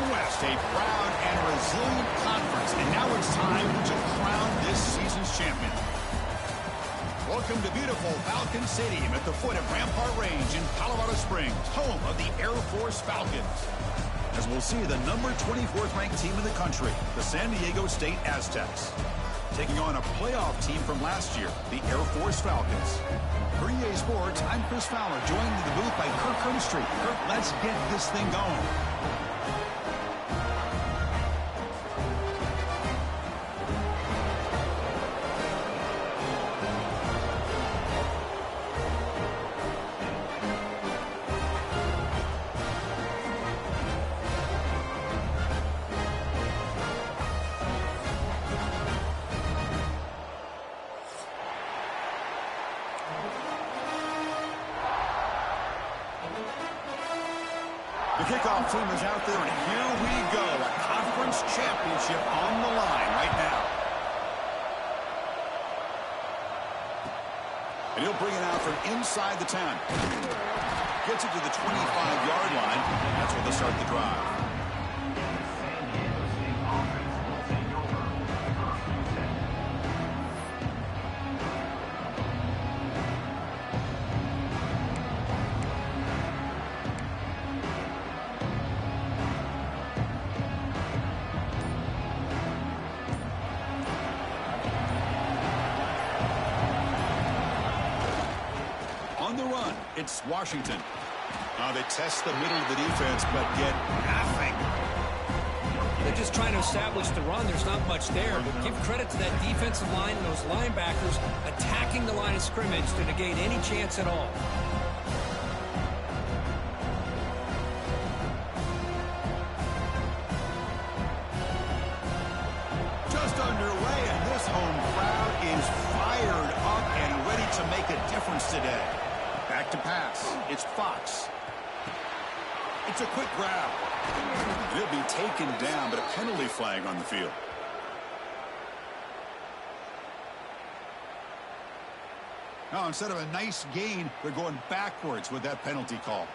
West, a proud and resilient conference, and now it's time to crown this season's champion. Welcome to beautiful Falcon Stadium at the foot of Rampart Range in Colorado Springs, home of the Air Force Falcons. As we'll see the number 24th ranked team in the country, the San Diego State Aztecs, taking on a playoff team from last year, the Air Force Falcons. For EA Sports, I'm Chris Fowler, joined in the booth by Kirk Hermstreet. Kirk, let's get this thing going. The kickoff team is out there, and here we go. A conference championship on the line right now. And he'll bring it out from inside the 10. Gets it to the 25-yard line. That's where they'll start the drive. It's Washington. They test the middle of the defense, but get nothing. They're just trying to establish the run. There's not much there, but give credit to that defensive line and those linebackers attacking the line of scrimmage to negate any chance at all. Just underway, and this home crowd is fired up and ready to make a difference today. Back to pass. It's Fox. It's a quick grab. He'll be taken down, but a penalty flag on the field. Now, instead of a nice gain, they're going backwards with that penalty call.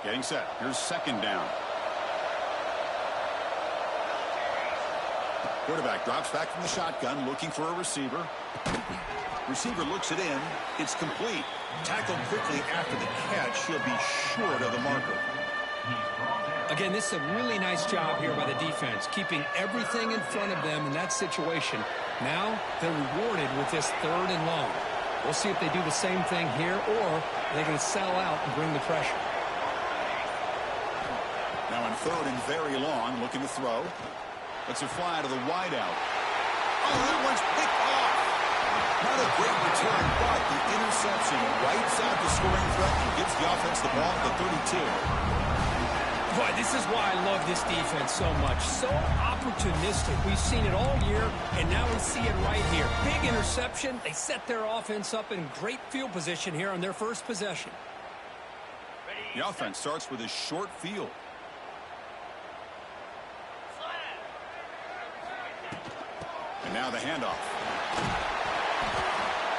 Getting set. Here's second down. Quarterback drops back from the shotgun, looking for a receiver. Receiver looks it in. It's complete. Tackled quickly after the catch. He'll be short of the marker. Again, this is a really nice job here by the defense, keeping everything in front of them in that situation. Now they're rewarded with this 3rd and long. We'll see if they do the same thing here, or they're going to sell out and bring the pressure. Now on 3rd and very long, looking to throw. Let's it fly to the wideout. Oh, that one's picked off. Not a great return, but the interception wipes out the scoring threat and gives the offense the ball at the 32. Boy, this is why I love this defense so much. So opportunistic. We've seen it all year, and now we see it right here. Big interception. They set their offense up in great field position here on their first possession. The offense starts with a short field. And now the handoff.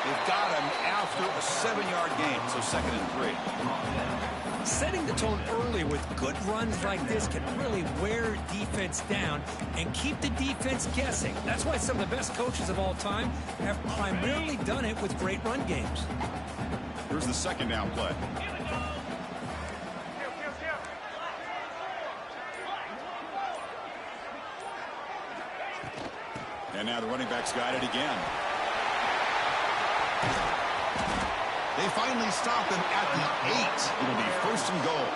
They've got him after a 7-yard gain, so 2nd and 3. Setting the tone early with good runs like this can really wear defense down and keep the defense guessing. That's why some of the best coaches of all time have primarily done it with great run games. Here's the 2nd down play. And now the running back's got it again. They finally stop him at the 8. It'll be first and goal.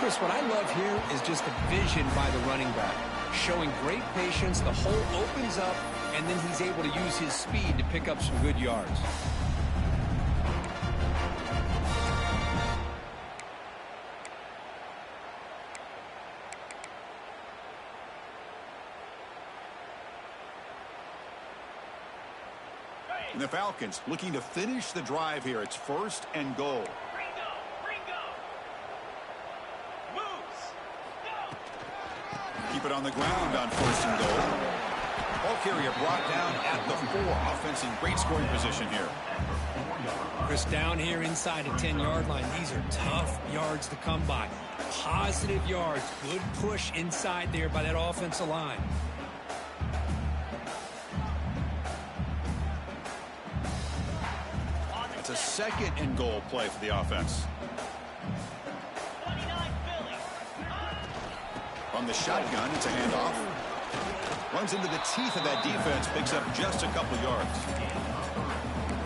Chris, what I love here is just the vision by the running back. Showing great patience, the hole opens up, and then he's able to use his speed to pick up some good yards. And the Falcons looking to finish the drive here. It's first and goal. Keep it on the ground on first and goal. Ball carrier brought down at the 4. Offense in great scoring position here. Chris, down here inside the 10-yard line, these are tough yards to come by. Positive yards. Good push inside there by that offensive line. It's a second and goal play for the offense. From the shotgun, it's a handoff. Runs into the teeth of that defense, picks up just a couple yards.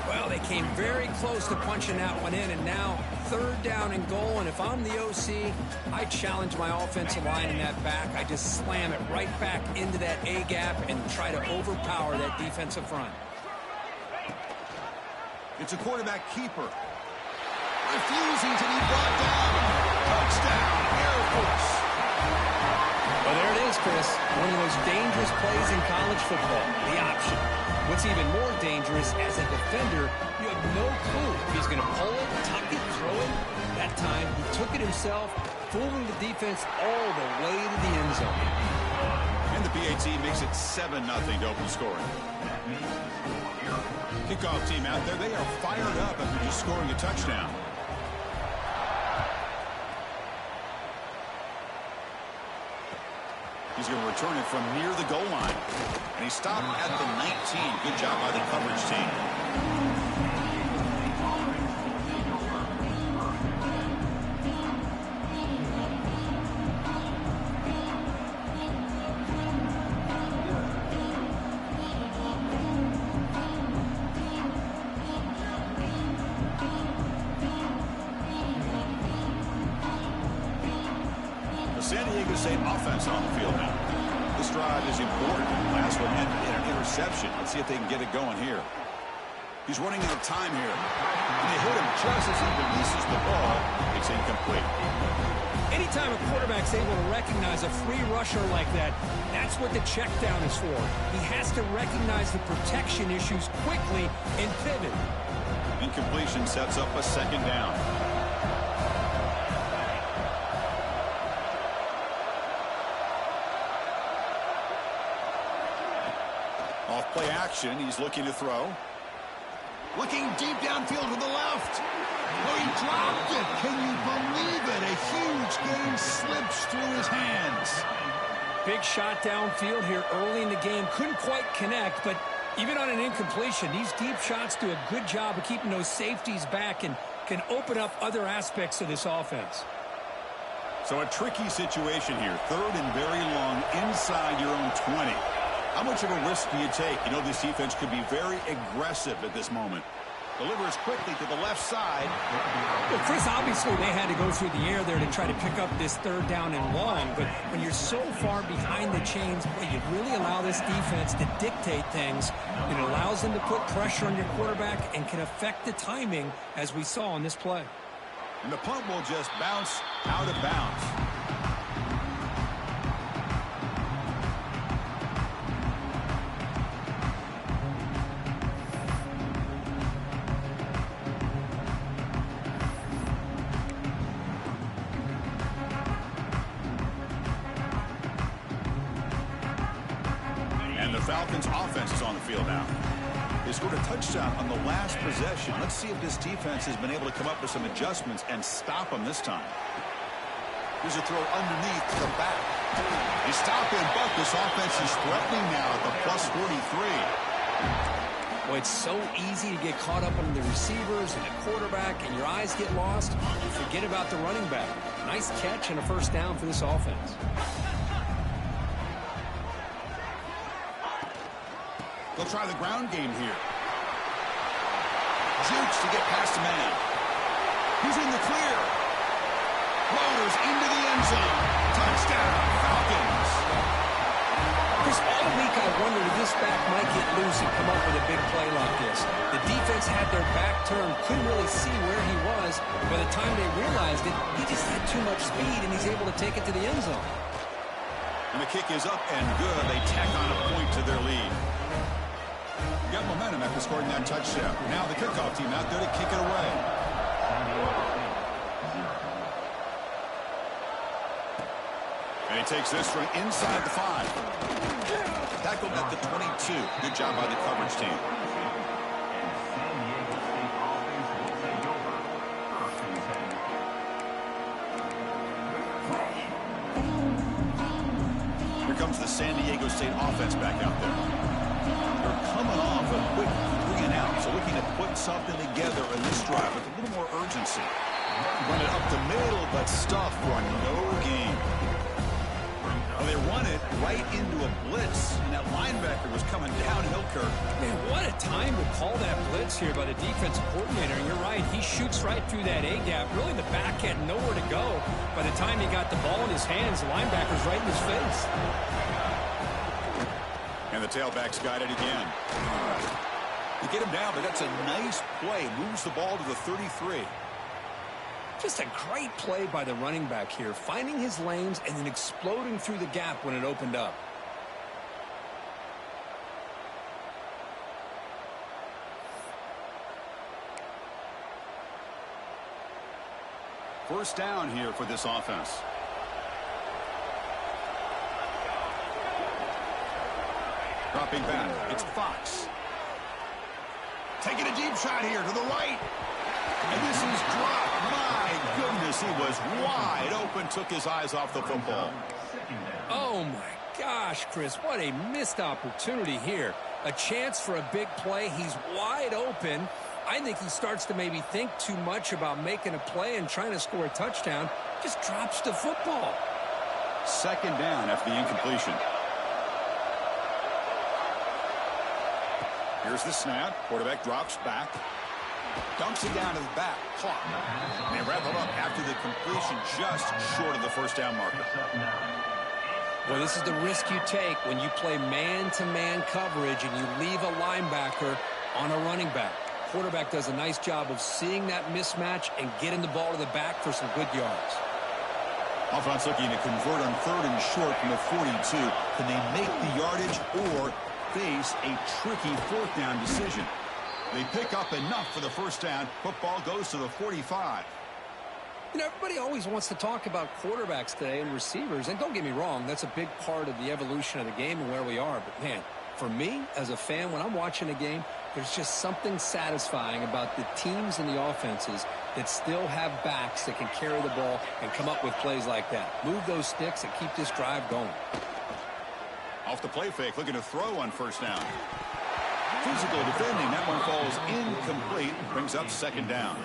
Well, they came very close to punching that one in, and now third down and goal. And if I'm the OC, I challenge my offensive line in that back. I just slam it right back into that A gap and try to overpower that defensive front. It's a quarterback keeper. Refusing to be brought down. Touchdown, Air Force. Well, there it is, Chris. One of those dangerous plays in college football, the option. What's even more dangerous, as a defender, you have no clue if he's going to pull it, tuck it, throw it. That time, he took it himself, fooling the defense all the way to the end zone. And the PAT makes it 7-0 to open scoring. Kickoff team out there, they are fired up after just scoring a touchdown. He's going to return it from near the goal line. And he stopped at the 19. Good job by the coverage team. San Diego State offense on the field now. This drive is important. Last one ended in an interception. Let's see if they can get it going here. He's running out of time here. And they hit him just as he releases the ball. It's incomplete. Anytime a quarterback's able to recognize a free rusher like that, that's what the check down is for. He has to recognize the protection issues quickly and pivot. Incompletion sets up a second down. Off play action, he's looking to throw. Looking deep downfield to the left. Oh, he dropped it. Can you believe it? A huge game slips through his hands. Big shot downfield here early in the game. Couldn't quite connect, but even on an incompletion, these deep shots do a good job of keeping those safeties back and can open up other aspects of this offense. So a tricky situation here. Third and very long inside your own 20. How much of a risk do you take? You know this defense could be very aggressive at this moment. Delivers quickly to the left side. Well, Chris, obviously they had to go through the air there to try to pick up this third down and long, but when you're so far behind the chains, boy, you really allow this defense to dictate things. It allows them to put pressure on your quarterback and can affect the timing, as we saw on this play. And the punt will just bounce out of bounds. And the Falcons offense is on the field now. They scored a touchdown on the last possession. Let's see if this defense has been able to come up with some adjustments and stop them this time. Here's a throw underneath to the back. They stop him, but this offense is threatening now at the plus 43. Well, it's so easy to get caught up on the receivers and the quarterback, and your eyes get lost. You forget about the running back. Nice catch and a first down for this offense. They'll try the ground game here. Jukes to get past the man. He's in the clear. Floaters into the end zone. Touchdown, Falcons. Chris, all week I wondered if this back might get loose and come up with a big play like this. The defense had their back turned, couldn't really see where he was. By the time they realized it, he just had too much speed, and he's able to take it to the end zone. And the kick is up and good. They tack on a point to their lead. Got momentum after scoring that touchdown. Now the kickoff team out there to kick it away. And he takes this from inside the 5. Tackled at the 22. Good job by the coverage team. Here comes the San Diego State offense back out there. They're coming off a quick 3 and out, so looking to put something together in this drive with a little more urgency. Run it up the middle, but stuff for no gain. Well, they run it right into a blitz, and that linebacker was coming downhill, Kirk. Man, what a time to call that blitz here by the defensive coordinator. And you're right, he shoots right through that A-gap. Really, the back had nowhere to go. By the time he got the ball in his hands, the linebacker's right in his face. And the tailback's got it again. You get him down, but that's a nice play. Moves the ball to the 33. Just a great play by the running back here, finding his lanes and then exploding through the gap when it opened up. First down here for this offense. Dropping back, it's Fox. Taking a deep shot here to the right. And this is dropped. My goodness, he was wide open, took his eyes off the football. Oh, my gosh, Chris, what a missed opportunity here. A chance for a big play. He's wide open. I think he starts to maybe think too much about making a play and trying to score a touchdown. Just drops the football. Second down after the incompletion. Here's the snap. Quarterback drops back. Dumps it down to the back. Caught. They wrap it up after the completion just short of the first down marker. Well, this is the risk you take when you play man-to-man coverage and you leave a linebacker on a running back. Quarterback does a nice job of seeing that mismatch and getting the ball to the back for some good yards. Offense looking to convert on 3rd and short from the 42. Can they make the yardage or face a tricky 4th down decision? They pick up enough for the first down. Football goes to the 45. You know, everybody always wants to talk about quarterbacks today and receivers. And don't get me wrong, that's a big part of the evolution of the game and where we are. But, man, for me, as a fan, when I'm watching a game, there's just something satisfying about the teams and the offenses that still have backs that can carry the ball and come up with plays like that. Move those sticks and keep this drive going. Off the play fake, looking to throw on first down. Physical defending. That one falls incomplete. Brings up second down.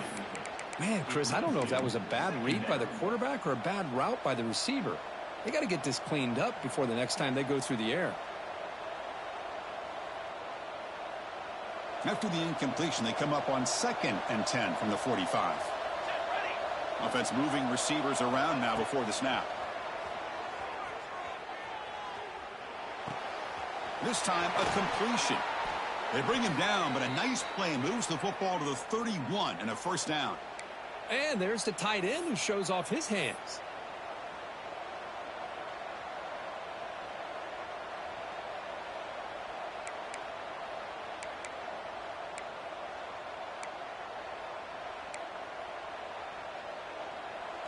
Man, Chris, I don't know if that was a bad read by the quarterback or a bad route by the receiver. They got to get this cleaned up before the next time they go through the air. After the incompletion, they come up on 2nd and 10 from the 45. Offense moving receivers around now before the snap. This time, a completion. They bring him down, but a nice play moves the football to the 31 and a first down. And there's the tight end who shows off his hands.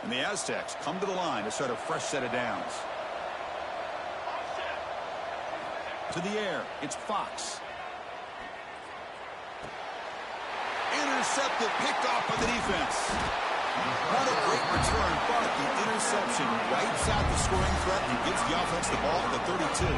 And the Aztecs come to the line to start a fresh set of downs. To the air, it's Fox. Intercepted, picked off by the defense. Not a great return, but the interception wipes out the scoring threat and gives the offense the ball at the 32.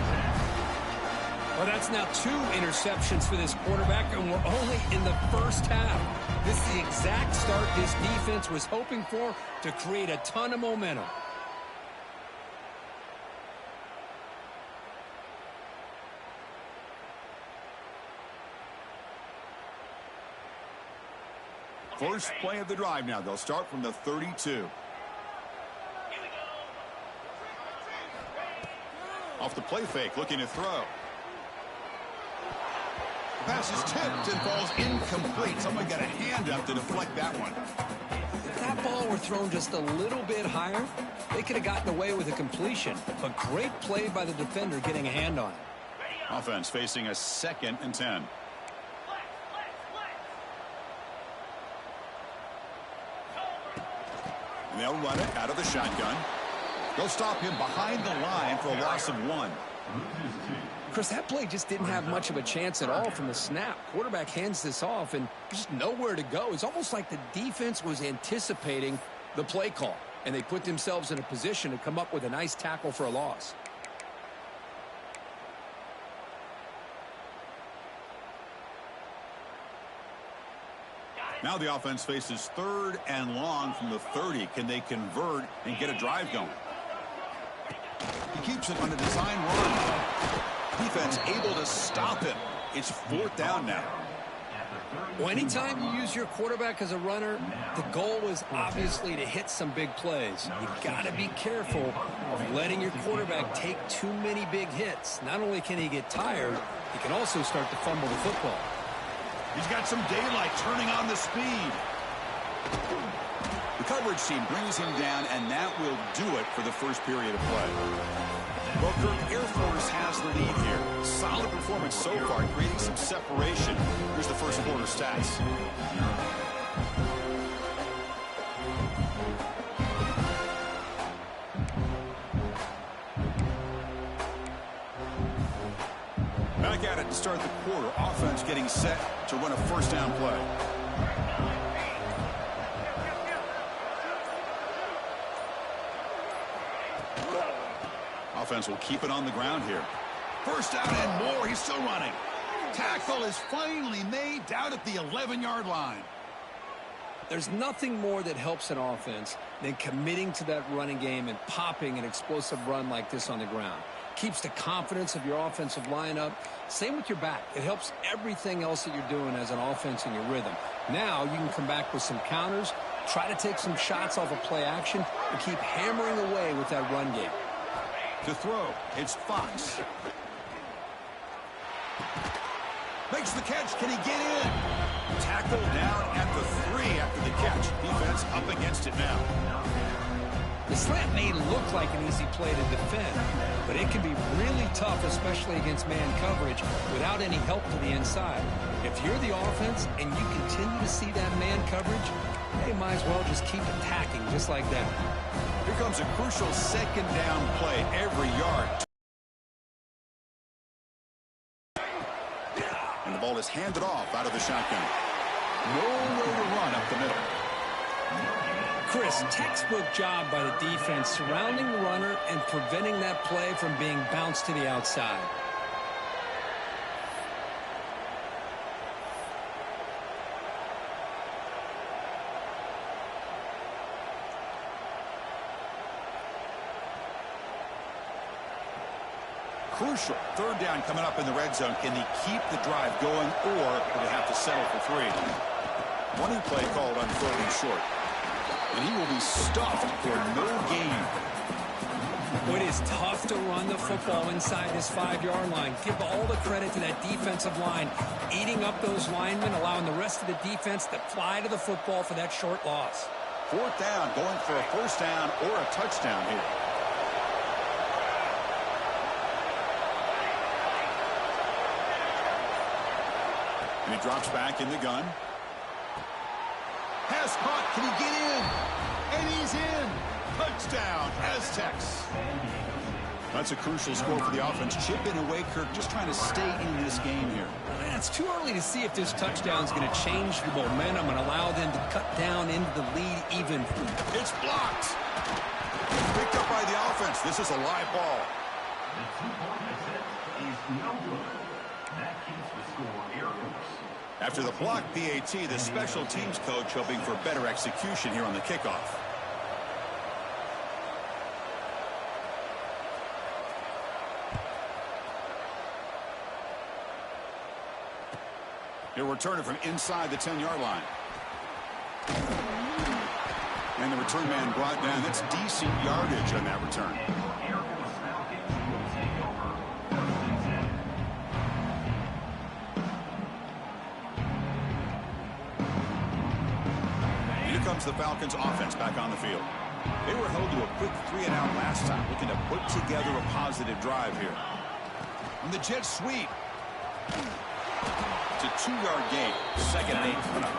Well, that's now 2 interceptions for this quarterback, and we're only in the first half. This is the exact start this defense was hoping for to create a ton of momentum. First play of the drive now. They'll start from the 32. Off the play fake, looking to throw. Pass is tipped and falls incomplete. Someone got a hand up to deflect that one. If that ball were thrown just a little bit higher, they could have gotten away with a completion. But great play by the defender getting a hand on it. Offense facing a 2nd and 10. And they'll run it out of the shotgun. They'll stop him behind the line for a loss of 1. Chris, that play just didn't have much of a chance at all from the snap. Quarterback hands this off, and just nowhere to go. It's almost like the defense was anticipating the play call, and they put themselves in a position to come up with a nice tackle for a loss. Now the offense faces 3rd and long from the 30. Can they convert and get a drive going? He keeps it on a design run. Defense able to stop him. It's 4th down now. Well, anytime you use your quarterback as a runner, the goal is obviously to hit some big plays. You've got to be careful of letting your quarterback take too many big hits. Not only can he get tired, he can also start to fumble the football. He's got some daylight turning on the speed. The coverage team brings him down, and that will do it for the first period of play. Well, Kirk, Air Force has the lead here. Solid performance so far, creating some separation. Here's the first quarter stats. Back at it to start the quarter. Offense getting set to run a first down play. Offense will keep it on the ground here. First down and more. He's still running. Tackle is finally made down at the 11-yard line. There's nothing more that helps an offense than committing to that running game and popping an explosive run like this on the ground. Keeps the confidence of your offensive line up. Same with your back. It helps everything else that you're doing as an offense in your rhythm. Now you can come back with some counters, try to take some shots off of play action, and keep hammering away with that run game. To throw, it's Fox. Makes the catch. Can he get in? Tackle down at the 3 after the catch. Defense up against it now. The slant may look like an easy play to defend, but it can be really tough, especially against man coverage, without any help to the inside. If you're the offense and you continue to see that man coverage, they might as well just keep attacking just like that. Here comes a crucial 2nd down play every yard. And the ball is handed off out of the shotgun. Nowhere to run up the middle. Chris, textbook job by the defense surrounding the runner and preventing that play from being bounced to the outside. Crucial 3rd down coming up in the red zone. Can he keep the drive going, or will they have to settle for 3? Running play called on 3rd and short. And he will be stuffed for no gain. It is tough to run the football inside this 5-yard line. Give all the credit to that defensive line, eating up those linemen, allowing the rest of the defense to fly to the football for that short loss. 4th down, going for a first down or a touchdown here. And he drops back in the gun. Pass caught. Can he get in? And he's in. Touchdown, Aztecs. That's a crucial score for the offense. Chipping away, Kirk, just trying to stay in this game here. It's too early to see if this touchdown is going to change the momentum and allow them to cut down into the lead even. It's blocked. Picked up by the offense. This is a live ball. The 2-point attempt is no good. That keeps the score Air Force. After the block PAT, the special teams coach hoping for better execution here on the kickoff. He'll return it from inside the 10-yard line. return man brought down. That's decent yardage on that return. Here comes the Falcons offense back on the field. They were held to a quick 3-and-out last time, looking to put together a positive drive here. And the jet sweep. It's a 2-yard gain. 2nd and 8 coming up.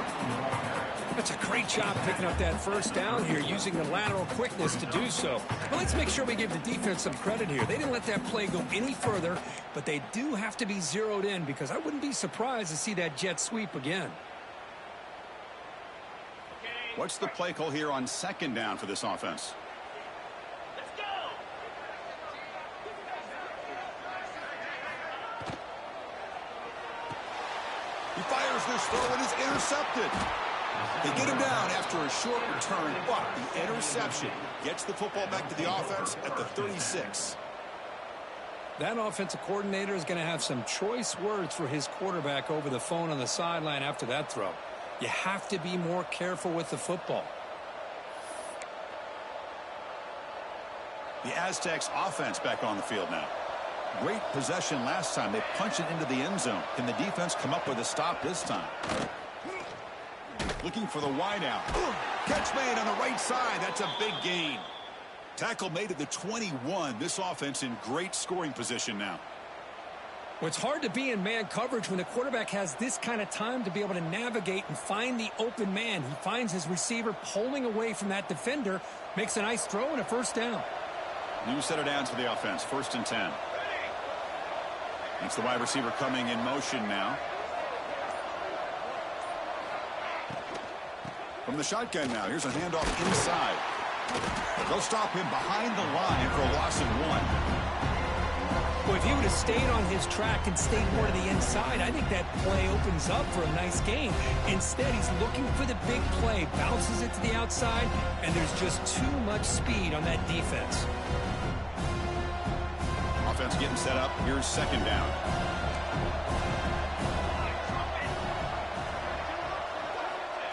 That's a great job picking up that first down here, using the lateral quickness to do so. But let's make sure we give the defense some credit here. They didn't let that play go any further, but they do have to be zeroed in, because I wouldn't be surprised to see that jet sweep again. What's the play call here on 2nd down for this offense? Let's go. He fires this throw and is intercepted. They get him down after a short return, but the interception gets the football back to the offense at the 36. That offensive coordinator is going to have some choice words for his quarterback over the phone on the sideline after that throw. You have to be more careful with the football. The Aztecs offense back on the field now. Great possession last time. They punched it into the end zone. Can the defense come up with a stop this time? Looking for the wideout. Catch made on the right side. That's a big gain. Tackle made at the 21. This offense in great scoring position now. Well, it's hard to be in man coverage when the quarterback has this kind of time to be able to navigate and find the open man. He finds his receiver pulling away from that defender, makes a nice throw and a first down. New set of downs for the offense. 1st and 10. It's the wide receiver coming in motion now. From the shotgun now, here's a handoff inside. They'll stop him behind the line for a loss of 1. Well, if he would have stayed on his track and stayed more to the inside, I think that play opens up for a nice gain. Instead, he's looking for the big play, bounces it to the outside, and there's just too much speed on that defense. Offense getting set up. Here's 2nd down.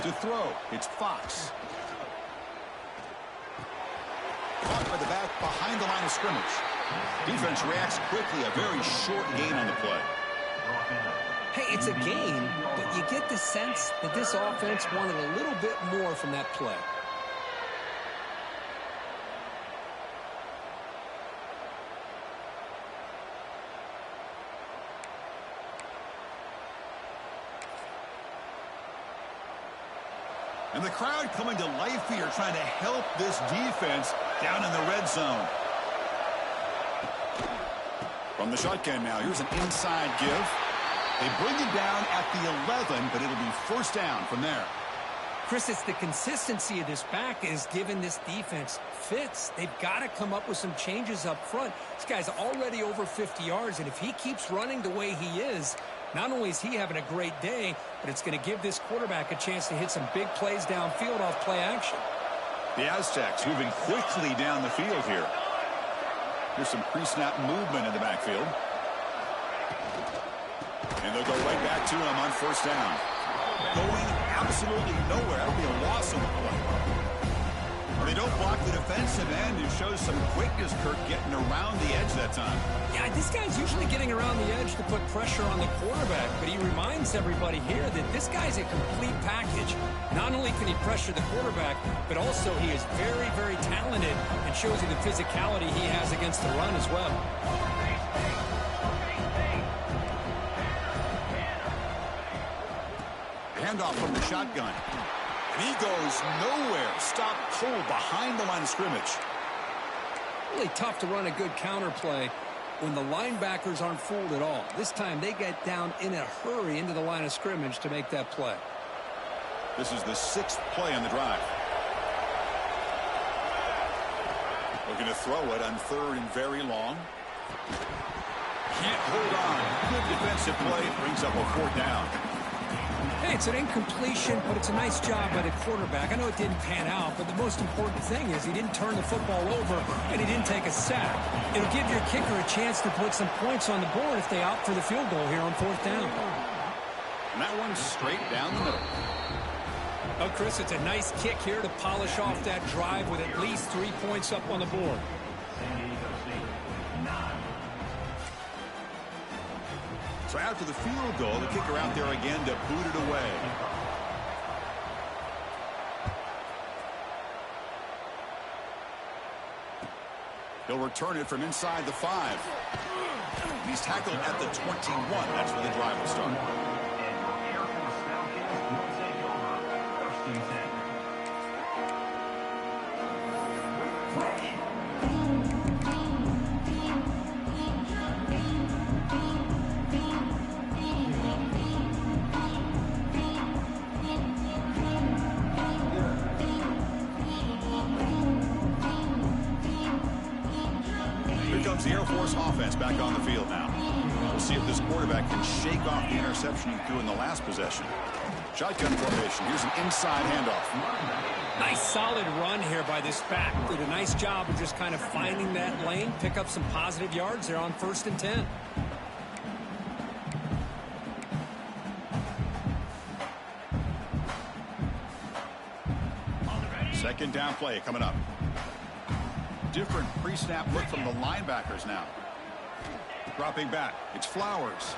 To throw, it's Fox. Caught by the back behind the line of scrimmage. Defense reacts quickly. A very short gain on the play. Hey, it's a gain, but you get the sense that this offense wanted a little bit more from that play. And the crowd coming to life here, trying to help this defense down in the red zone. From the shotgun now, here's an inside give. They bring it down at the 11, but it'll be 1st down from there. Chris, it's the consistency of this back is giving this defense fits. They've got to come up with some changes up front. This guy's already over 50 yards, and if he keeps running the way he is, not only is he having a great day, but it's going to give this quarterback a chance to hit some big plays downfield off play action. The Aztecs moving quickly down the field here. There's some pre-snap movement in the backfield. And they'll go right back to him on 1st down. Going absolutely nowhere. That'll be a loss on the play. They don't block the defensive end. It shows some quickness, Kirk, getting around the edge that time. Yeah, this guy's usually getting around the edge to put pressure on the quarterback, but he reminds everybody here that this guy's a complete package. Not only can he pressure the quarterback, but also he is very, very talented and shows you the physicality he has against the run as well. Handoff from the shotgun. And he goes nowhere. Stop cold behind the line of scrimmage. Really tough to run a good counter play when the linebackers aren't fooled at all. This time they get down in a hurry into the line of scrimmage to make that play. This is the 6th play on the drive. Looking to throw it on 3rd and very long. Can't hold on. Good defensive play. Brings up a 4th down. Hey, it's an incompletion, but it's a nice job by the quarterback. I know it didn't pan out, but the most important thing is he didn't turn the football over and he didn't take a sack. It'll give your kicker a chance to put some points on the board if they opt for the field goal here on 4th down. And that one's straight down the middle. Oh, Chris, it's a nice kick here to polish off that drive with at least 3 points up on the board. So after the field goal, the kicker out there again to boot it away. He'll return it from inside the 5. He's tackled at the 21. That's where the drive will start. The Air Force offense back on the field now. We'll see if this quarterback can shake off the interception he threw in the last possession. Shotgun formation. Here's an inside handoff. Nice solid run here by this back. Did a nice job of just kind of finding that lane, pick up some positive yards there on 1st and 10. Second down play coming up. Different pre-snap look from the linebackers now. Dropping back. It's Flowers.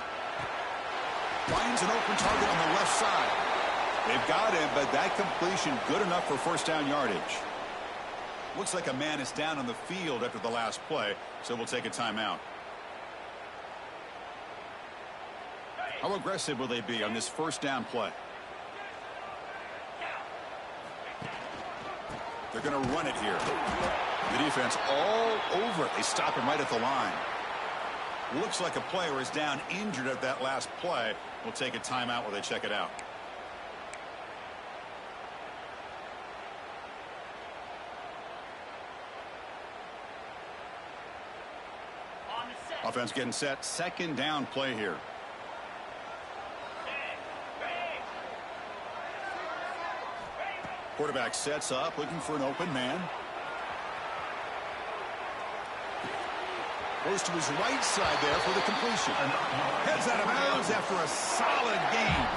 Finds an open target on the left side. They've got him, but that completion good enough for first down yardage. Looks like a man is down on the field after the last play, so we'll take a timeout. How aggressive will they be on this first down play? They're going to run it here. The defense all over it. They stop him right at the line. Looks like a player is down injured at that last play. We'll take a timeout while they check it out. Offense getting set. Second down play here. Quarterback sets up, looking for an open man. Goes to his right side there for the completion. Heads out of bounds after a solid game.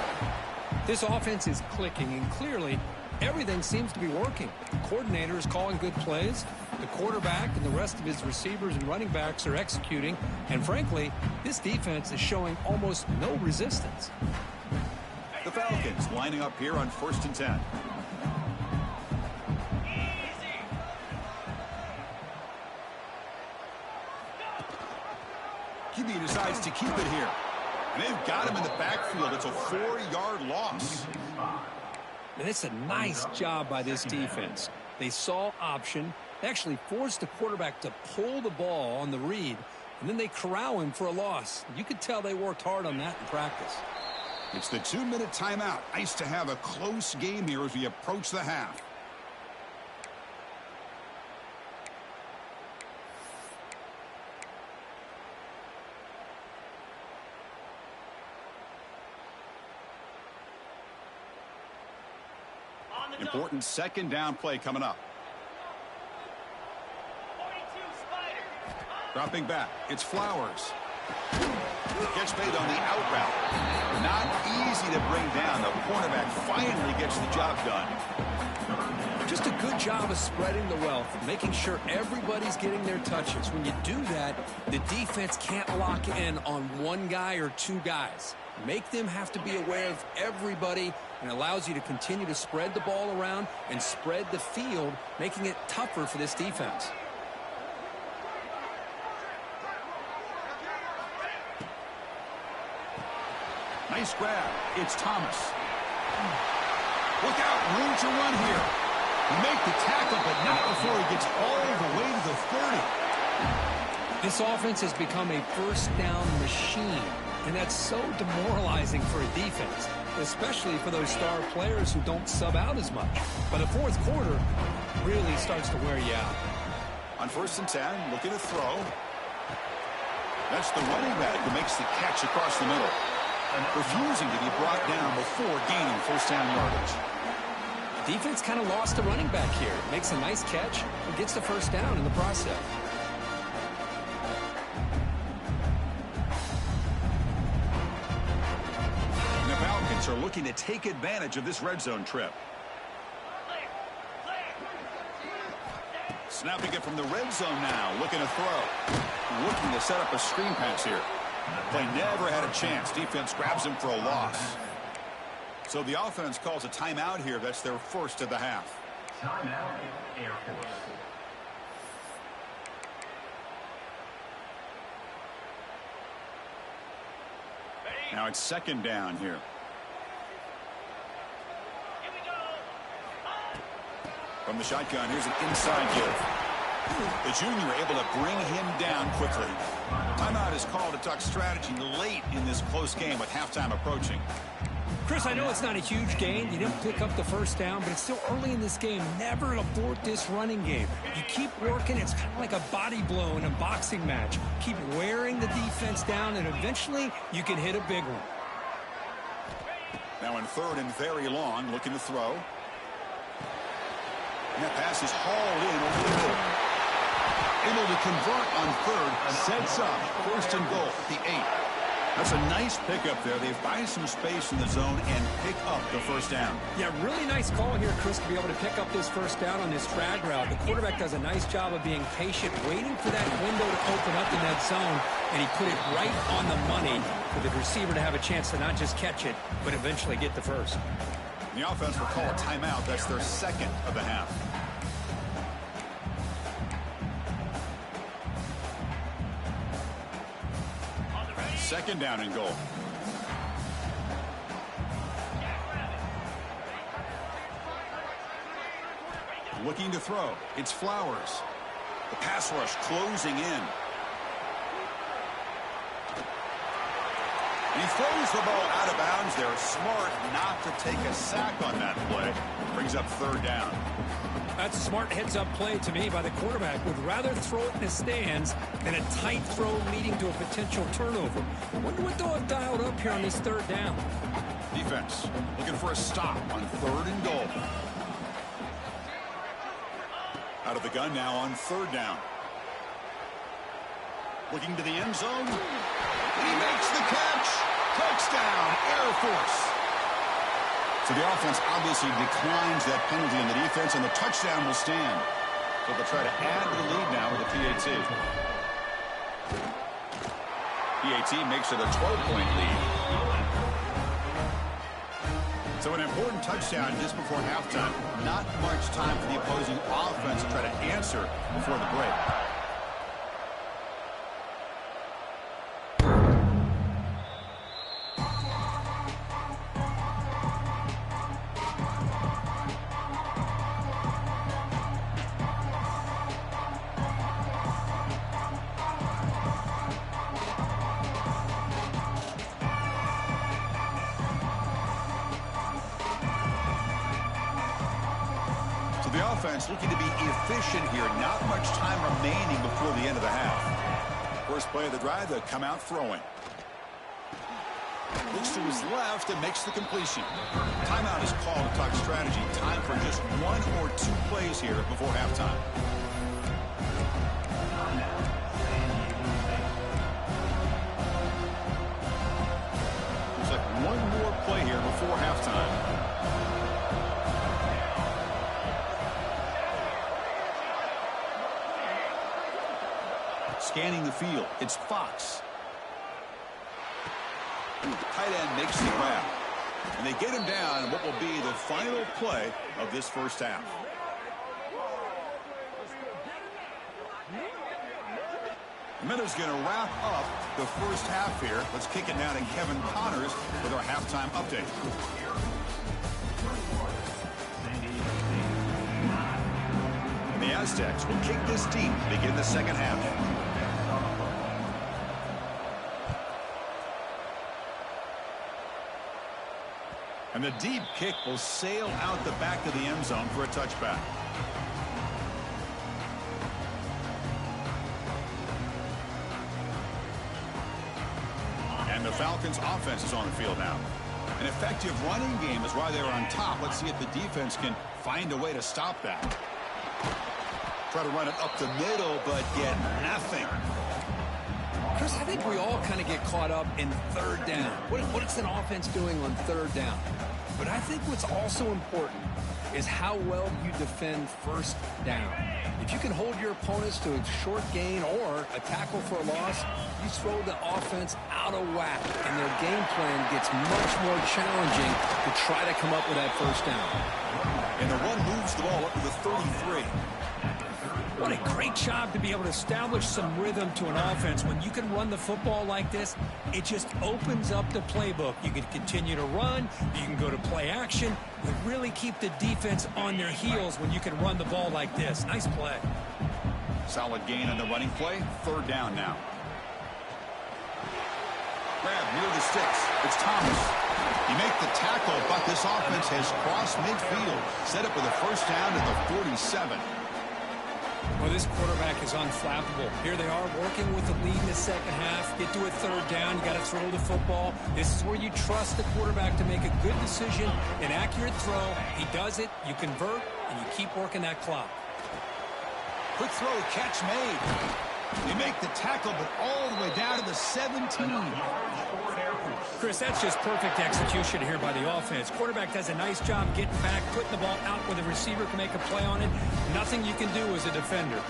This offense is clicking, and clearly everything seems to be working. The coordinator is calling good plays. The quarterback and the rest of his receivers and running backs are executing. And frankly, this defense is showing almost no resistance. The Falcons lining up here on 1st and 10. QB decides to keep it here. And they've got him in the backfield. It's a 4-yard loss. And it's a nice job by this defense. They saw option. They actually forced the quarterback to pull the ball on the read, and then they corral him for a loss. You could tell they worked hard on that in practice. It's the 2-minute timeout. Nice to have a close game here as we approach the half. Important second down play coming up. Dropping back. It's Flowers. Catch made on the out route. Not easy to bring down. The cornerback finally gets the job done. Just a good job of spreading the wealth, making sure everybody's getting their touches. When you do that, the defense can't lock in on one guy or two guys. Make them have to be aware of everybody, and allows you to continue to spread the ball around and spread the field, making it tougher for this defense. Nice grab. It's Thomas. Look out. Room to run here. He make the tackle, but not before he gets all the way to the 30. This offense has become a first down machine, and that's so demoralizing for a defense, especially for those star players who don't sub out as much. But the fourth quarter really starts to wear you out. On 1st and 10, looking to throw. That's the running back who makes the catch across the middle. Refusing to be brought down before gaining first down yardage. The defense kind of lost a running back here. Makes a nice catch and gets the first down in the process. And the Falcons are looking to take advantage of this red zone trip. Snapping it from the red zone now. Looking to throw. Looking to set up a screen pass here. Play never had a chance. Defense grabs him for a loss. So the offense calls a timeout here. That's their first of the half. Timeout, Air Force. Now it's second down here. From the shotgun, here's an inside give. The junior able to bring him down quickly. Timeout is called to talk strategy late in this close game with halftime approaching. Chris, I know it's not a huge gain. You didn't pick up the first down, but it's still early in this game. Never abort this running game. You keep working. It's kind of like a body blow in a boxing match. Keep wearing the defense down, and eventually you can hit a big one. Now in third and very long, looking to throw. And that pass is hauled in over the middle. Able to convert on third, sets up first and goal at the 8. That's a nice pickup there. They find some space in the zone and pick up the first down. Yeah, really nice call here, Chris, to be able to pick up this first down on this drag route. The quarterback does a nice job of being patient, waiting for that window to open up in that zone, and he put it right on the money for the receiver to have a chance to not just catch it, but eventually get the first. The offense will call a timeout. That's their second of the half. Second down and goal. Looking to throw. It's Flowers. The pass rush closing in. And he throws the ball out of bounds there. Smart not to take a sack on that play. Brings up third down. That's a smart heads-up play to me by the quarterback. Would rather throw it in the stands than a tight throw leading to a potential turnover. I wonder what they'll have dialed up here on this third down. Defense looking for a stop on third and goal. Out of the gun now on third down. Looking to the end zone. He makes the catch. Touchdown, Air Force. So the offense obviously declines that penalty on the defense, and the touchdown will stand. So they'll try to add to the lead now with a PAT. PAT makes it a 12-point lead. So an important touchdown just before halftime. Not much time for the opposing offense to try to answer before the break. The offense looking to be efficient here. Not much time remaining before the end of the half. First play of the drive, they'll come out throwing. Looks to his left and makes the completion. Timeout is called to talk strategy. Time for just one or two plays here before halftime. Looks like one more play here before halftime. Scanning the field, it's Fox. Tight end makes the grab. And they get him down in what will be the final play of this first half. Minuta's going to wrap up the first half here. Let's kick it now to Kevin Connors with our halftime update. And the Aztecs will kick this deep to begin the second half. And the deep kick will sail out the back of the end zone for a touchback. And the Falcons offense is on the field now. An effective running game is why they're on top. Let's see if the defense can find a way to stop that. Try to run it up the middle, but get nothing. Chris, I think we all kind of get caught up in third down. What is an offense doing on third down? But I think what's also important is how well you defend first down. If you can hold your opponents to a short gain or a tackle for a loss, you throw the offense out of whack, and their game plan gets much more challenging to try to come up with that first down. And the run moves the ball up to the 33. What a great job to be able to establish some rhythm to an offense. When you can run the football like this, it just opens up the playbook. You can continue to run, you can go to play action, but really keep the defense on their heels when you can run the ball like this. Nice play. Solid gain on the running play. Third down now. Grab near the sticks. It's Thomas. He makes the tackle, but this offense has crossed midfield. Set up with a first down at the 47. Well, this quarterback is unflappable. Here they are working with the lead in the second half. Get to a third down. You got to throw the football. This is where you trust the quarterback to make a good decision, an accurate throw. He does it, you convert, and you keep working that clock. Quick throw, catch made. They make the tackle, but all the way down to the 17. Chris, that's just perfect execution here by the offense. Quarterback does a nice job getting back, putting the ball out where the receiver can make a play on it. Nothing you can do as a defender.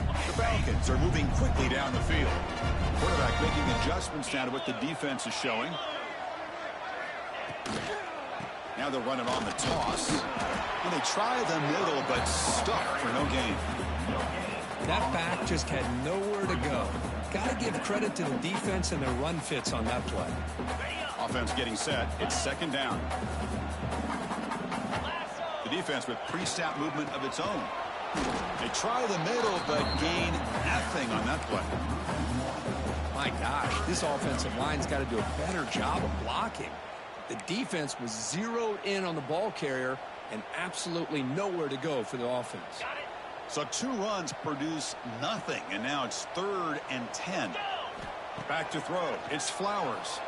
The Falcons are moving quickly down the field. Quarterback making adjustments now to what the defense is showing. Now they're running on the toss. And they try the middle, but stuck for no gain. That back just had nowhere to go. Got to give credit to the defense and their run fits on that play. Offense getting set. It's second down. The defense with pre-snap movement of its own. They try the middle, but gain nothing on that play. My gosh, this offensive line's got to do a better job of blocking. The defense was zeroed in on the ball carrier and absolutely nowhere to go for the offense. So 2 runs produce nothing, and now it's 3rd and 10. Back to throw. It's Flowers.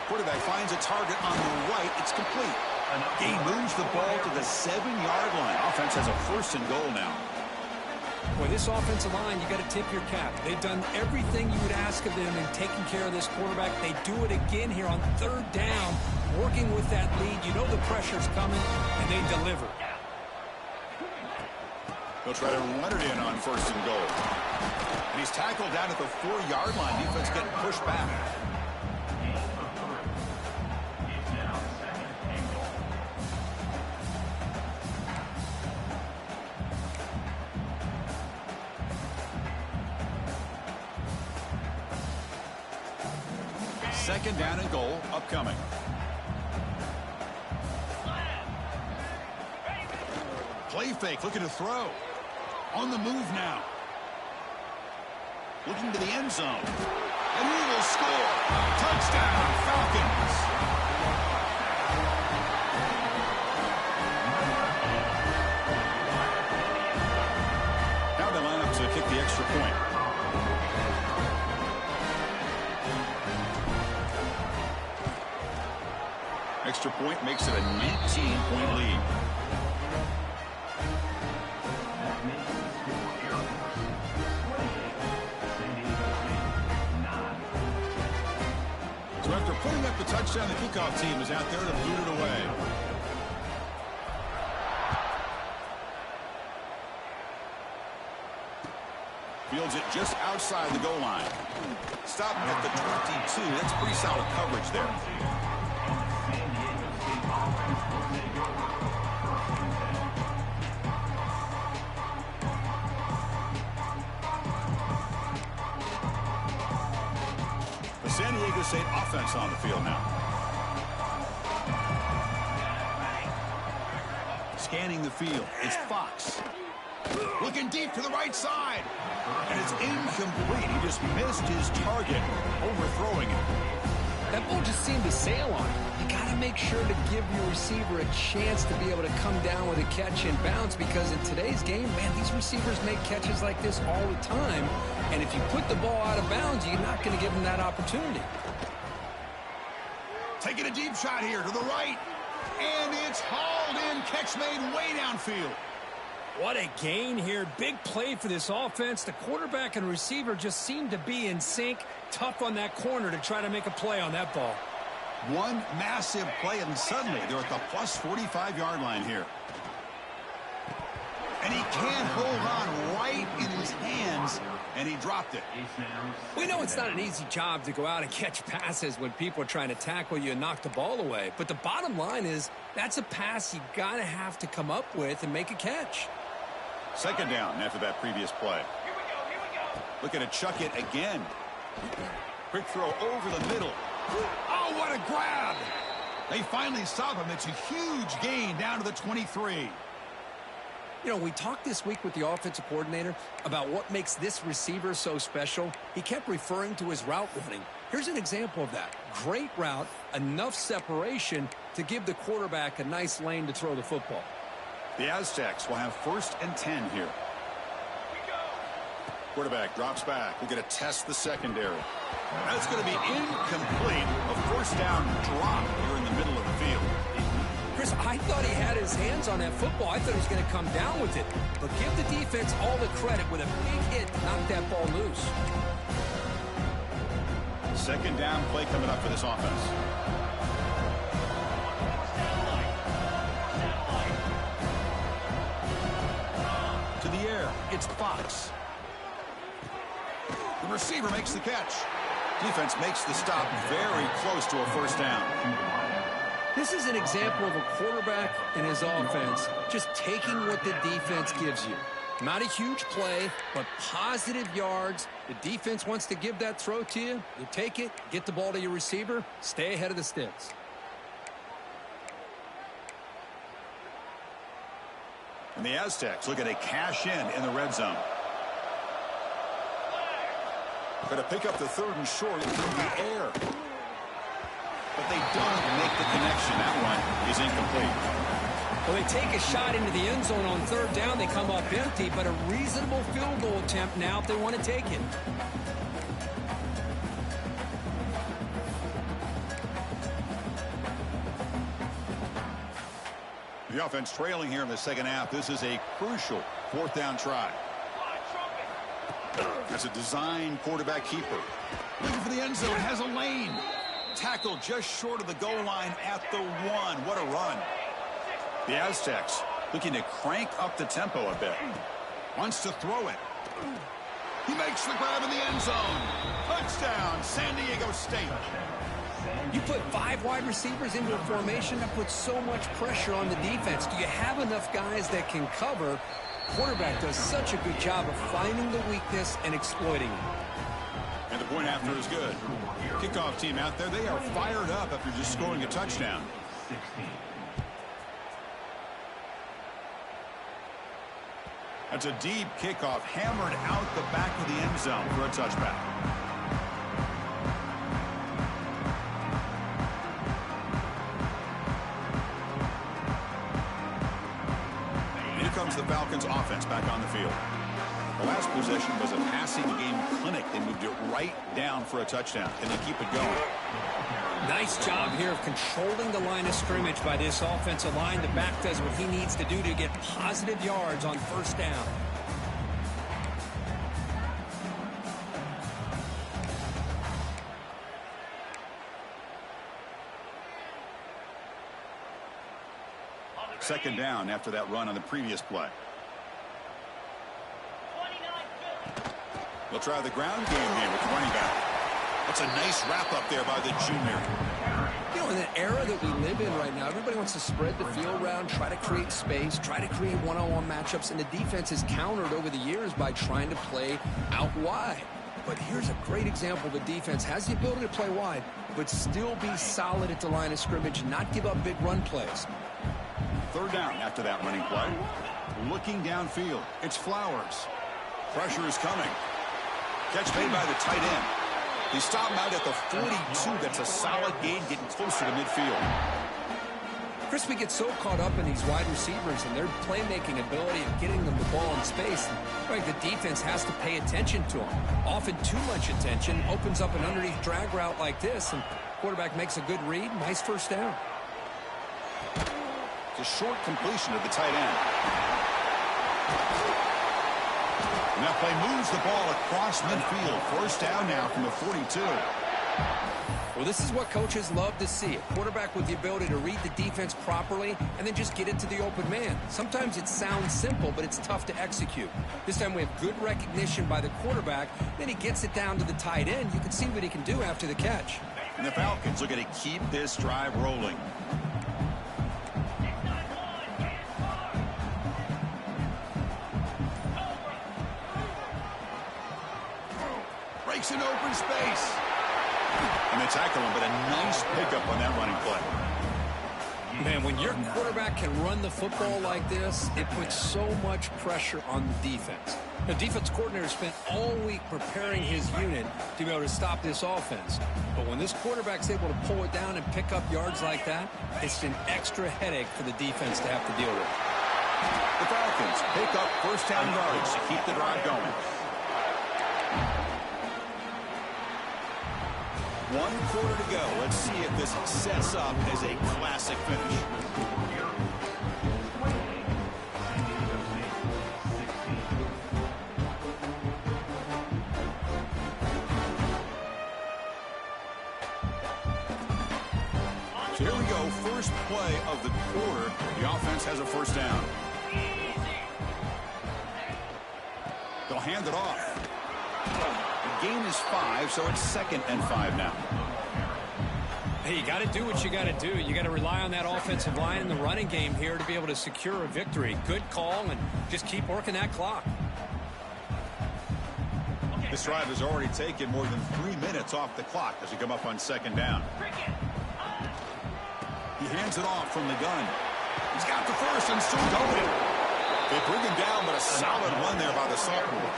Quarterback finds a target on the right. It's complete. He moves the ball to the 7-yard line. Offense has a 1st and goal now. Boy, this offensive line, you got to tip your cap. They've done everything you would ask of them in taking care of this quarterback. They do it again here on 3rd down, working with that lead. You know the pressure's coming, and they deliver. They'll try to run it in on 1st and goal. And he's tackled down at the 4-yard line. Defense getting pushed back. Second down and goal upcoming. Play fake, looking to throw. On the move now. Looking to the end zone. And he will score. Touchdown, Falcons. Now they line up to kick the extra point. Extra point makes it a 19-point lead. So after putting up the touchdown, the kickoff team is out there to boot it away. Fields it just outside the goal line. Stop at the 22. That's pretty solid coverage there. The San Diego State offense on the field now. Scanning the field. It's Fox. Looking deep to the right side. And it's incomplete. He just missed his target, overthrowing it. That ball just seemed to sail on it. You got to make sure to give your receiver a chance to be able to come down with a catch and bounce, because in today's game, man, these receivers make catches like this all the time. And if you put the ball out of bounds, you're not going to give them that opportunity. Taking a deep shot here to the right. And it's hauled in. Catch made way downfield. What a gain here. Big play for this offense. The quarterback and receiver just seem to be in sync. Tough on that corner to try to make a play on that ball. One massive play, and suddenly they're at the plus 45-yard line here. And he can't hold on right in his hands, and he dropped it. We know it's not an easy job to go out and catch passes when people are trying to tackle you and knock the ball away. But the bottom line is that's a pass you got to have to come up with and make a catch. Second down after that previous play. Looking to chuck it again. Quick throw over the middle. Oh, what a grab! They finally stop him. It's a huge gain down to the 23. You know, we talked this week with the offensive coordinator about what makes this receiver so special. He kept referring to his route running. Here's an example of that. Great route, enough separation to give the quarterback a nice lane to throw the football. The Aztecs will have 1st and 10 here. Quarterback drops back. We're going to test the secondary. That's going to be incomplete. A 1st down drop here in the middle of the field. Chris, I thought he had his hands on that football. I thought he was going to come down with it. But give the defense all the credit with a big hit to knock that ball loose. Second down play coming up for this offense. To the air, it's Fox. The receiver makes the catch. Defense makes the stop very close to a 1st down. This is an example of a quarterback and his offense just taking what the defense gives you. Not a huge play, but positive yards. The defense wants to give that throw to you. You take it, get the ball to your receiver, stay ahead of the sticks. And the Aztecs looking to cash in the red zone. Going to pick up the 3rd and short through the air. But they don't make the connection. That one is incomplete. Well, they take a shot into the end zone on 3rd down. They come up empty, but a reasonable field goal attempt now if they want to take it. The offense trailing here in the second half. This is a crucial 4th down try. That's a design quarterback keeper. Looking for the end zone. Has a lane. Tackled just short of the goal line at the 1. What a run. The Aztecs looking to crank up the tempo a bit. Wants to throw it. He makes the grab in the end zone. Touchdown, San Diego State. You put 5 wide receivers into a formation that puts so much pressure on the defense. Do you have enough guys that can cover? Quarterback does such a good job of finding the weakness and exploiting it. And the point after is good. Kickoff team out there, they are fired up after just scoring a touchdown. 16. That's a deep kickoff, hammered out the back of the end zone for a touchback. Here comes the Falcons offense back on the field. The last possession was a passing game clinic. They moved it right down for a touchdown. Can they keep it going? Nice job here of controlling the line of scrimmage by this offensive line. The back does what he needs to do to get positive yards on 1st down. Second down after that run on the previous play. They'll try the ground game here with running back. That's a nice wrap-up there by the junior. You know, in an era that we live in right now, everybody wants to spread the field around, try to create space, try to create one-on-one matchups, and the defense has countered over the years by trying to play out wide. But here's a great example. The defense has the ability to play wide, but still be solid at the line of scrimmage and not give up big run plays. 3rd down after that running play. Looking downfield, it's Flowers. Pressure is coming. Catch made by the tight end. They stop him out at the 42. That's a solid gain, getting closer to midfield. Chris, we get so caught up in these wide receivers and their playmaking ability of getting them the ball in space. Right, the defense has to pay attention to them. Often too much attention opens up an underneath drag route like this, and quarterback makes a good read. Nice 1st down. It's a short completion of the tight end. And that play moves the ball across midfield. 1st down now from the 42. Well, this is what coaches love to see. A quarterback with the ability to read the defense properly and then just get it to the open man. Sometimes it sounds simple, but it's tough to execute. This time we have good recognition by the quarterback. Then he gets it down to the tight end. You can see what he can do after the catch. And the Falcons looking to keep this drive rolling. Breaks in open space. And they tackle him, but a nice pickup on that running play. Man, when your quarterback can run the football like this, it puts so much pressure on the defense. The defense coordinator spent all week preparing his unit to be able to stop this offense. But when this quarterback's able to pull it down and pick up yards like that, it's an extra headache for the defense to have to deal with. The Falcons pick up first down yards to keep the drive going. 1 quarter to go. Let's see if this sets up as a classic finish. So here we go. First play of the quarter. The offense has a first down. They'll hand it off. The gain is 5, so it's 2nd and 5 now. Hey, you got to do what you got to do. You got to rely on that offensive line in the running game here to be able to secure a victory. Good call, and just keep working that clock. This drive has already taken more than 3 minutes off the clock as we come up on 2nd down. He hands it off from the gun. He's got the first and soon going. They bring him down, but a solid run there by the sophomore.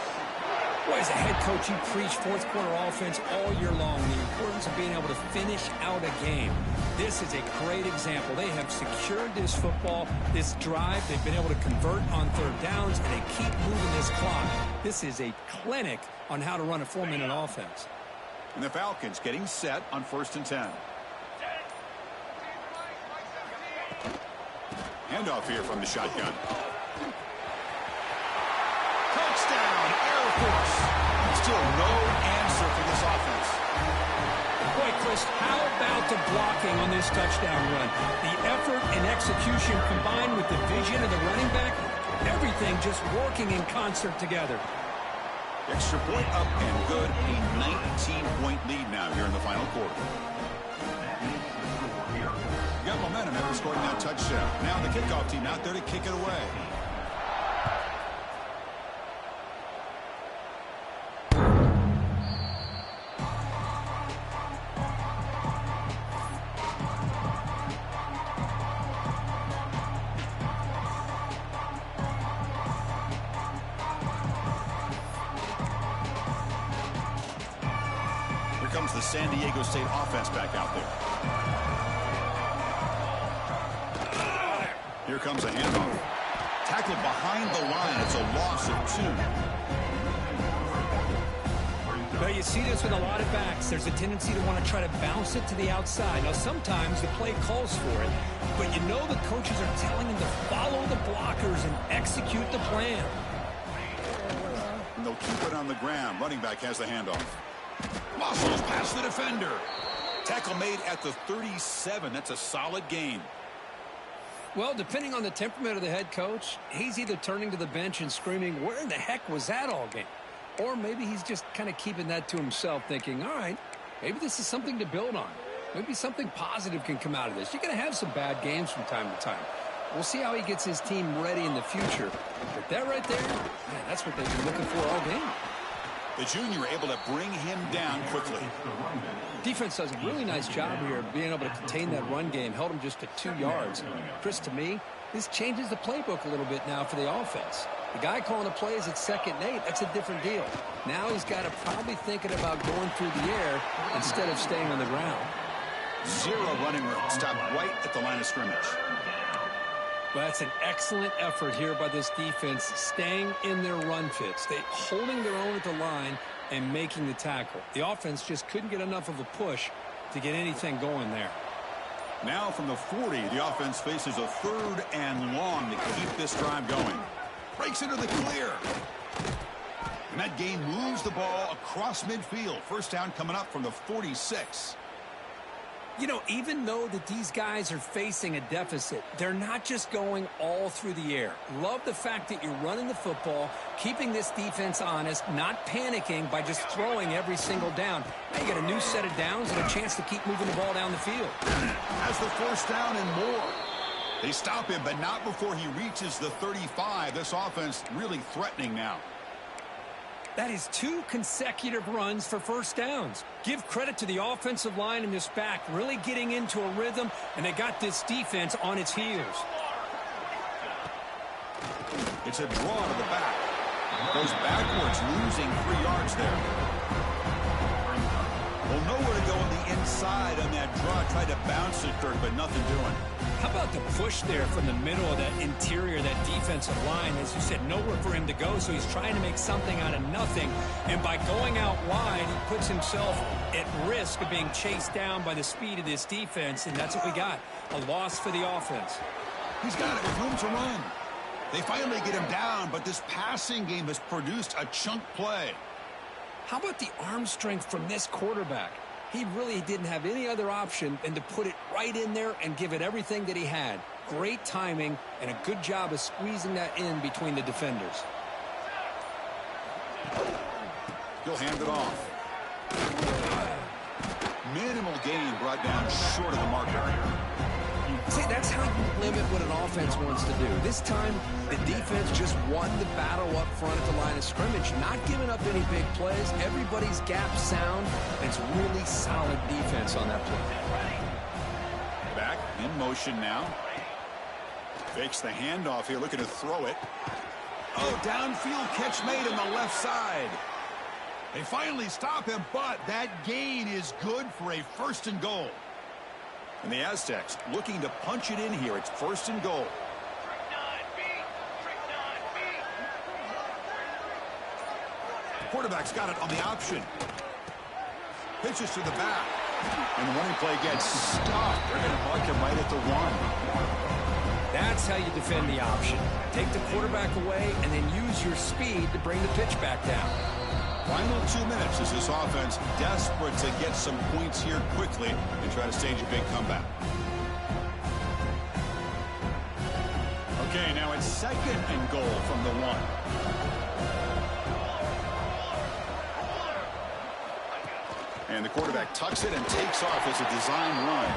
Boy, as a head coach, you preach fourth quarter offense all year long. The importance of being able to finish out a game. This is a great example. They have secured this football, this drive. They've been able to convert on 3rd downs, and they keep moving this clock. This is a clinic on how to run a 4-minute offense. And the Falcons getting set on 1st and 10. Handoff here from the shotgun. Touchdown, Air Force. Still no answer for this offense. Boy, Chris, how about the blocking on this touchdown run? The effort and execution combined with the vision of the running back, everything just working in concert together. Extra point up and good. A 19-point lead now here in the final quarter. You got momentum after scoring that touchdown. Now the kickoff team out there to kick it away. Comes the San Diego State offense back out there. Here comes a handoff. Tackled behind the line. It's a loss of 2. Well, you see this with a lot of backs. There's a tendency to want to try to bounce it to the outside. Now, sometimes the play calls for it, but you know the coaches are telling them to follow the blockers and execute the plan. And they'll keep it on the ground. Running back has the handoff. Muscles past the defender. Tackle made at the 37. That's a solid gain. Well, depending on the temperament of the head coach, he's either turning to the bench and screaming, where in the heck was that all game? Or maybe he's just kind of keeping that to himself, thinking, all right, maybe this is something to build on. Maybe something positive can come out of this. You're going to have some bad games from time to time. We'll see how he gets his team ready in the future. But that right there, man, that's what they've been looking for all game. The junior able to bring him down quickly. Defense does a really nice job here being able to contain that run game. Held him just to 2 yards. Chris, to me, this changes the playbook a little bit now for the offense. The guy calling the plays at 2nd and 8, that's a different deal. Now he's got to probably thinking about going through the air instead of staying on the ground. 0 running room. Stop right at the line of scrimmage. Well, that's an excellent effort here by this defense, staying in their run fits. They holding their own at the line and making the tackle. The offense just couldn't get enough of a push to get anything going there. Now from the 40, the offense faces a 3rd and long to keep this drive going. Breaks into the clear. And that gain moves the ball across midfield. First down coming up from the 46. You know, even though that these guys are facing a deficit, they're not just going all through the air. Love the fact that you're running the football, keeping this defense honest, not panicking by just throwing every single down. Now you got a new set of downs and a chance to keep moving the ball down the field. Has the first down and more. They stop him, but not before he reaches the 35. This offense really threatening now. That is 2 consecutive runs for first downs. Give credit to the offensive line and this back really getting into a rhythm, and they got this defense on its heels. It's a draw to the back. Goes backwards, losing 3 yards there. Well, nowhere to go on the inside on that draw. Tried to bounce it, Dirk, but nothing doing. How about the push there from the middle of that interior, that defensive line? As you said, nowhere for him to go, so he's trying to make something out of nothing. And by going out wide, he puts himself at risk of being chased down by the speed of this defense, and that's what we got, a loss for the offense. He's got it with room to run. They finally get him down, but this passing game has produced a chunk play. How about the arm strength from this quarterback? He really didn't have any other option than to put it right in there and give it everything that he had. Great timing and a good job of squeezing that in between the defenders. He'll hand it off. Minimal gain brought down short of the marker. See, that's how you limit what an offense wants to do. This time, the defense just won the battle up front at the line of scrimmage, not giving up any big plays. Everybody's gap sound, and it's really solid defense on that play. Back in motion now. Fakes the handoff here, looking to throw it. Oh, downfield catch made on the left side. They finally stop him, but that gain is good for a 1st and goal. And the Aztecs looking to punch it in here. It's 1st and goal. Quarterback's got it on the option. Pitches to the back. And the running play gets stopped. They're going to mark him right at the 1. That's how you defend the option. Take the quarterback away and then use your speed to bring the pitch back down. Final 2 minutes as this offense desperate to get some points here quickly and try to stage a big comeback. Okay, now it's 2nd and goal from the 1. And the quarterback tucks it and takes off as a design run.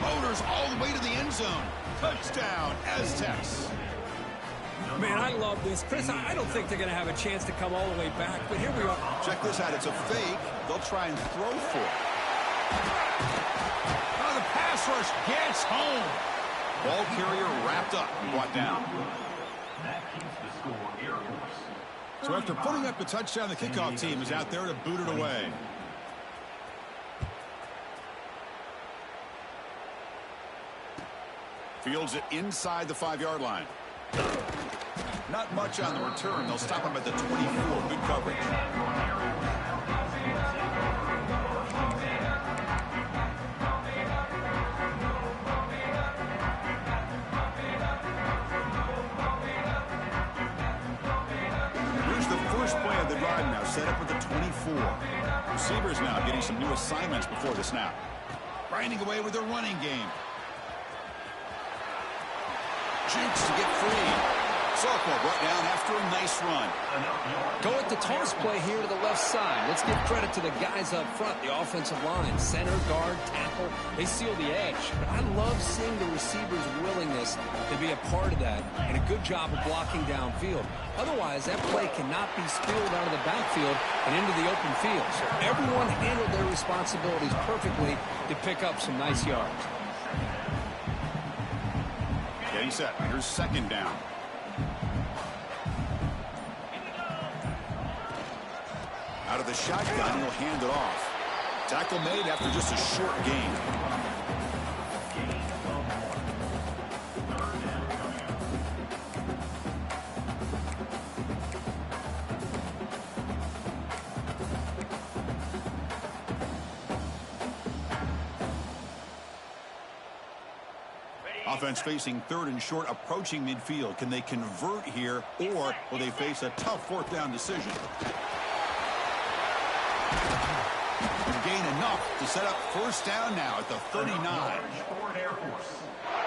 Motors all the way to the end zone. Touchdown, Aztecs. Man, I love this. Chris, I don't think they're going to have a chance to come all the way back, but here we are. Check this out. It's a fake. They'll try and throw for it. Oh, the pass rush gets home. Ball carrier wrapped up and brought down. That keeps the score Air Force. So after putting up the touchdown, the kickoff team is out there to boot it away. Fields it inside the 5-yard line. Not much on the return. They'll stop him at the 24. Good coverage. Here's the first play of the drive now, set up with the 24. Receivers now getting some new assignments before the snap. Grinding away with their running game. Jukes to get free. Sophomore brought down after a nice run. Go at the toss play here to the left side. Let's give credit to the guys up front, the offensive line, center, guard, tackle. They seal the edge. But I love seeing the receivers' willingness to be a part of that and a good job of blocking downfield. Otherwise, that play cannot be spilled out of the backfield and into the open field. So everyone handled their responsibilities perfectly to pick up some nice yards. Getting set. Here's 2nd down. Out of the shotgun, he'll hand it off. Tackle made after just a short gain. Offense facing third and short, approaching midfield. Can they convert here, or will they face a tough fourth down decision? Gain enough to set up first down now at the 39. Forward Air Force.